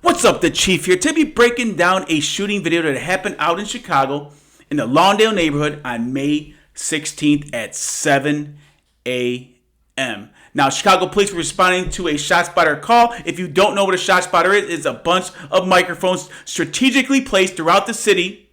What's up, Dachief here to be breaking down a shooting video that happened out in Chicago in the Lawndale neighborhood on May 16th at 7 a.m. Now, Chicago police were responding to a ShotSpotter call. If you don't know what a ShotSpotter is, it's a bunch of microphones strategically placed throughout the city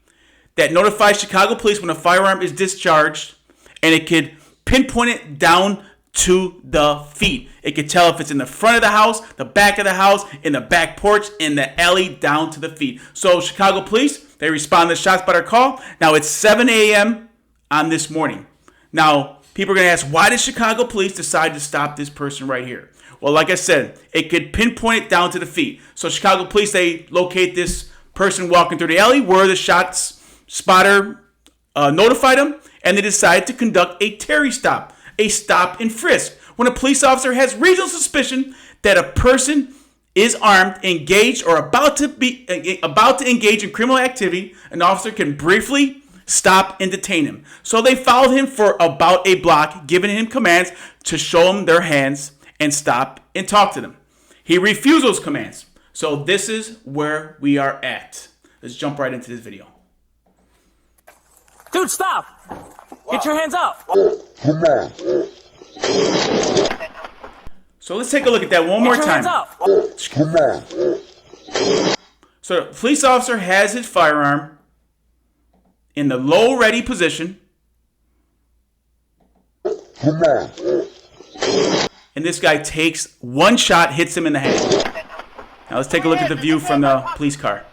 that notifies Chicago police when a firearm is discharged, and it could pinpoint it down to the feet. It could tell if it's in the front of the house, the back of the house, in the back porch, in the alley, down to the feet. So Chicago police, they respond to the ShotSpotter call. Now it's 7 a.m. on this morning. Now, people are going to ask, why did Chicago police decide to stop this person right here? Well, like I said, it could pinpoint it down to the feet. So Chicago police, they locate this person walking through the alley where the ShotSpotter notified them, and they decided to conduct a Terry stop. A stop and frisk. When a police officer has reasonable suspicion that a person is armed, engaged, or about to engage in criminal activity, an officer can briefly stop and detain him. So they followed him for about a block, giving him commands to show him their hands and stop and talk to them. He refused those commands. So this is where we are at. Let's jump right into this video. Dude, stop! Get your hands up! Come on. So let's take a look at that one more time. Hands up! Come on. So the police officer has his firearm in the low ready position. Come on. And this guy takes one shot, hits him in the head. Now let's take a look at the view from the police car.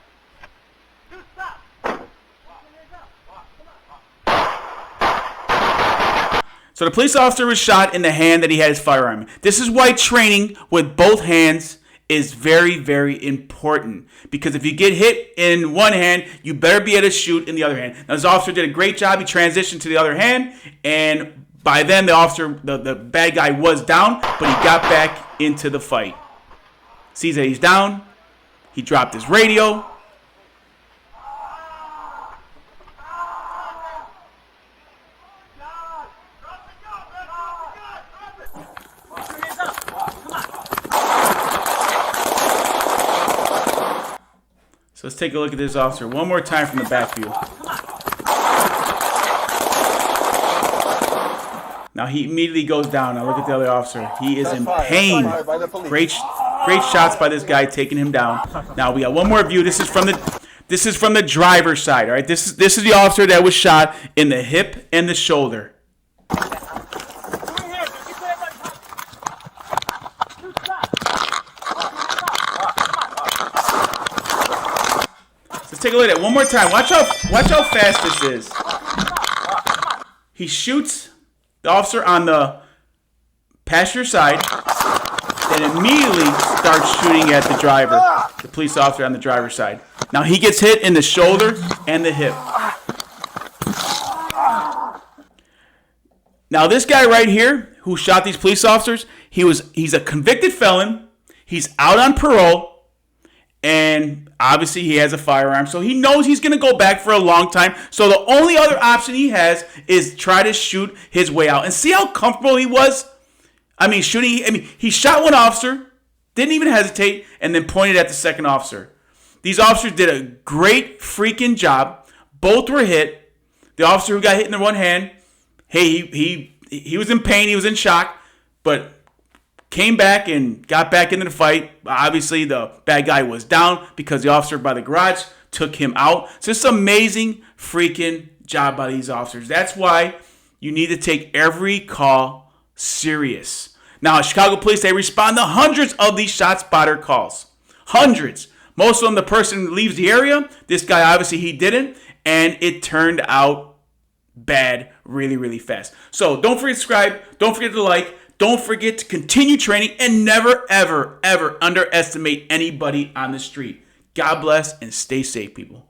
So the police officer was shot in the hand that he had his firearm. This is why training with both hands is very, very important. Because if you get hit in one hand, you better be able to shoot in the other hand. Now this officer did a great job. He transitioned to the other hand, and by then the officer, the bad guy was down, but he got back into the fight. Sees that he's down. He dropped his radio. So let's take a look at this officer one more time from the back view. Now he immediately goes down. Now look at the other officer. He is in pain. Great shots by this guy taking him down. Now we got one more view. This is from the driver's side. All right. This is the officer that was shot in the hip and the shoulder. Let's take a look at it one more time. Watch how fast this is. He shoots the officer on the passenger side, then immediately starts shooting at the driver, the police officer on the driver's side. Now he gets hit in the shoulder and the hip. Now this guy right here who shot these police officers, he's a convicted felon. He's out on parole. And obviously he has a firearm, so he knows he's going to go back for a long time. So the only other option he has is try to shoot his way out. And see how comfortable he was? He shot one officer, didn't even hesitate, and then pointed at the second officer. These officers did a great freaking job. Both were hit. The officer who got hit in the one hand, hey, he was in pain, he was in shock, but came back and got back into the fight. Obviously, the bad guy was down because the officer by the garage took him out. So it's an amazing freaking job by these officers. That's why you need to take every call serious. Now, Chicago police, they respond to hundreds of these ShotSpotter calls. Hundreds. Most of them, the person leaves the area. This guy, obviously, he didn't. And it turned out bad really, really fast. So don't forget to subscribe. Don't forget to like. Don't forget to continue training and never, ever, ever underestimate anybody on the street. God bless and stay safe, people.